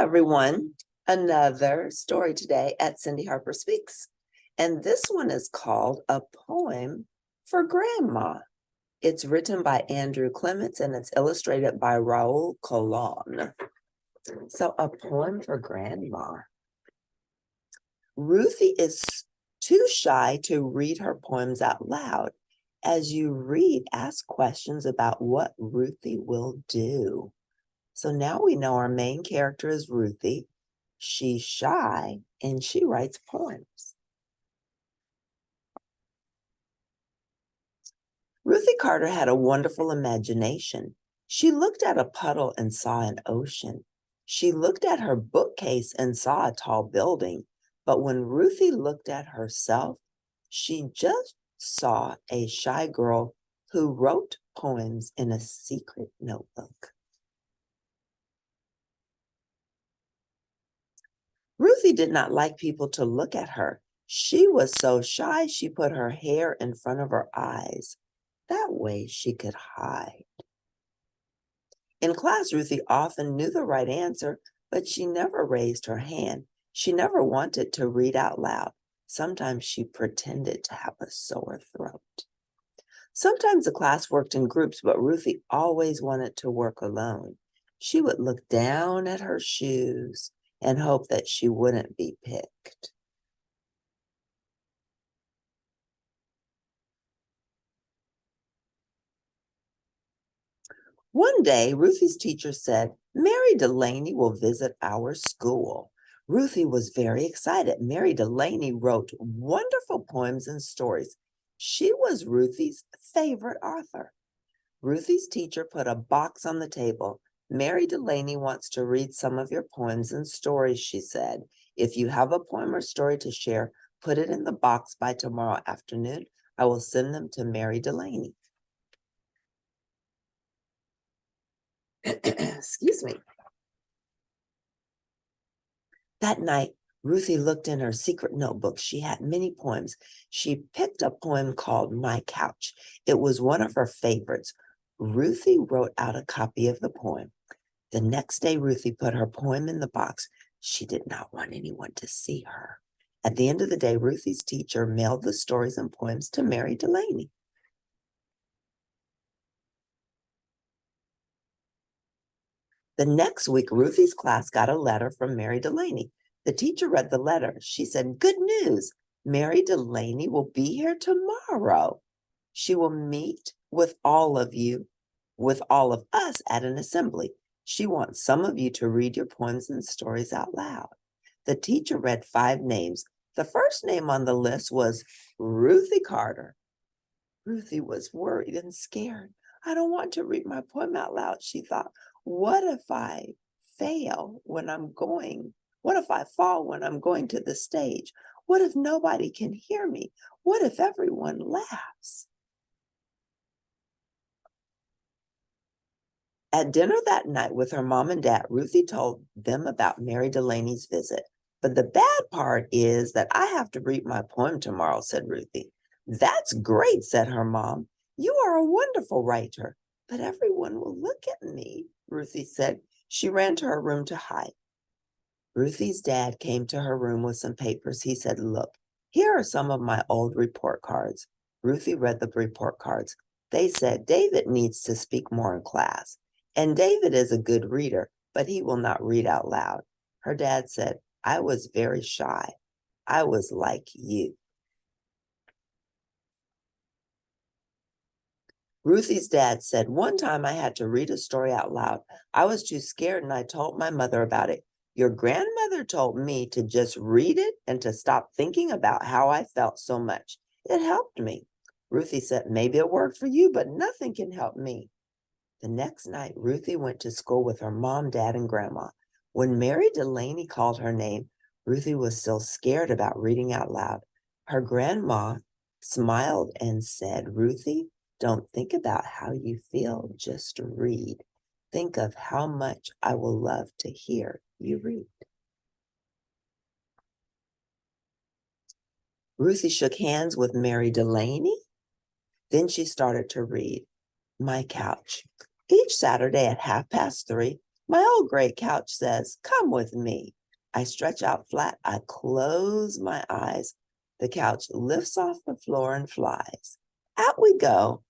everyone. Another story today at Cindy Harper Speaks. And this one is called A Poem for Grandma. It's written by Andrew Clements and it's illustrated by Raul. So, A Poem for Grandma. Ruthie is too shy to read her poems out loud. As you read, ask questions about what Ruthie will do. So now we know our main character is Ruthie. She's shy and she writes poems. Ruthie Carter had a wonderful imagination. She looked at a puddle and saw an ocean. She looked at her bookcase and saw a tall building. But when Ruthie looked at herself, she just saw a shy girl who wrote poems in a secret notebook. Ruthie did not like people to look at her. She was so shy she put her hair in front of her eyes. That way she could hide. In class, Ruthie often knew the right answer, but she never raised her hand. She never wanted to read out loud. Sometimes she pretended to have a sore throat. Sometimes the class worked in groups, but Ruthie always wanted to work alone. She would look down at her shoes and hope that she wouldn't be picked. One day, Ruthie's teacher said, "Mary Delaney will visit our school." Ruthie was very excited. Mary Delaney wrote wonderful poems and stories. She was Ruthie's favorite author. Ruthie's teacher put a box on the table. "Mary Delaney wants to read some of your poems and stories," she said. "If you have a poem or story to share, put it in the box by tomorrow afternoon. I will send them to Mary Delaney." Excuse me. That night, Ruthie looked in her secret notebook. She had many poems. She picked a poem called My Couch. It was one of her favorites. Ruthie wrote out a copy of the poem. The next day, Ruthie put her poem in the box. She did not want anyone to see her. At the end of the day, Ruthie's teacher mailed the stories and poems to Mary Delaney. The next week, Ruthie's class got a letter from Mary Delaney. The teacher read the letter. She said, "Good news. Mary Delaney will be here tomorrow. She will meet with all of us at an assembly. She wants some of you to read your poems and stories out loud." The teacher read 5 names. The first name on the list was Ruthie Carter. Ruthie was worried and scared. "I don't want to read my poem out loud," she thought. What if I fall when I'm going to the stage? What if nobody can hear me? What if everyone laughs? At dinner that night with her mom and dad, Ruthie told them about Mary Delaney's visit. "But the bad part is that I have to read my poem tomorrow," said Ruthie. "That's great," said her mom. "You are a wonderful writer." "But everyone will look at me," Ruthie said. She ran to her room to hide. Ruthie's dad came to her room with some papers. He said, "Look, here are some of my old report cards." Ruthie read the report cards. They said, "David needs to speak more in class. And David is a good reader, but he will not read out loud." Her dad said, "I was very shy. I was like you." Ruthie's dad said, "One time I had to read a story out loud. I was too scared and I told my mother about it. Your grandmother told me to just read it and to stop thinking about how I felt so much. It helped me." Ruthie said, "Maybe it worked for you, but nothing can help me." The next night, Ruthie went to school with her mom, dad, and grandma. When Mary Delaney called her name, Ruthie was still scared about reading out loud. Her grandma smiled and said, "Ruthie, don't think about how you feel, just read. Think of how much I will love to hear you read." Ruthie shook hands with Mary Delaney. Then she started to read My Couch. Each Saturday at 3:30, My old gray couch says, come with me. I stretch out flat. I close my eyes. The couch lifts off the floor and flies. Out we go.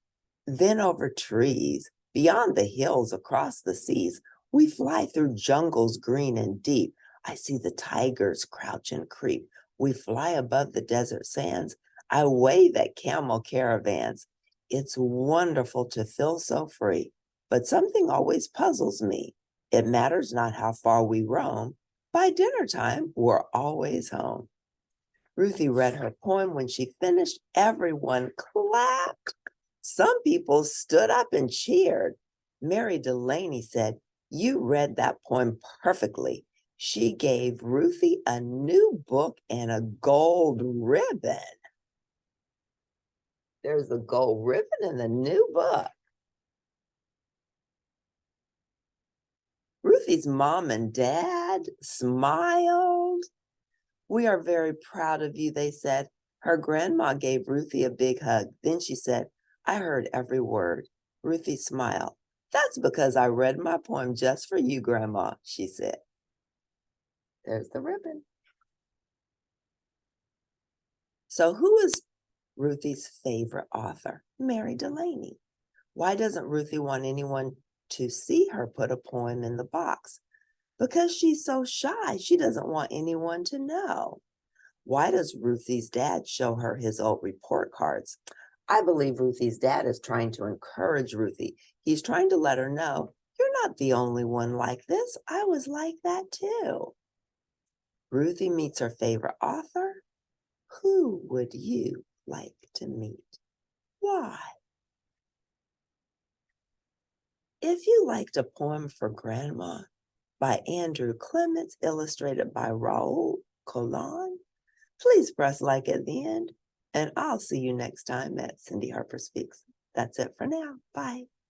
Then over trees, beyond the hills, across the seas, we fly through jungles green and deep. I see the tigers crouch and creep. We fly above the desert sands. I wave at camel caravans. It's wonderful to feel so free, but something always puzzles me. It matters not how far we roam. By dinner time, we're always home. Ruthie read her poem. When she finished, everyone clapped. Some people stood up and cheered. Mary Delaney said, you read that poem perfectly. She gave Ruthie a new book and a gold ribbon. There's a gold ribbon in the new book. Ruthie's mom and dad smiled. We are very proud of you, they said. Her grandma gave Ruthie a big hug. Then she said, I heard every word. Ruthie smiled. That's because I read my poem just for you, Grandma, she said. There's the ribbon. So who is Ruthie's favorite author? Mary Delaney. Why doesn't Ruthie want anyone to see her put a poem in the box? Because she's so shy. She doesn't want anyone to know. Why does Ruthie's dad show her his old report cards? I believe Ruthie's dad is trying to encourage Ruthie. He's trying to let her know, you're not the only one like this. I was like that too. Ruthie meets her favorite author. Who would you like to meet? Why? If you liked A Poem for Grandma by Andrew Clements, illustrated by Raul, please press like at the end, and I'll see you next time at Cindy Harper Speaks. That's it for now. Bye.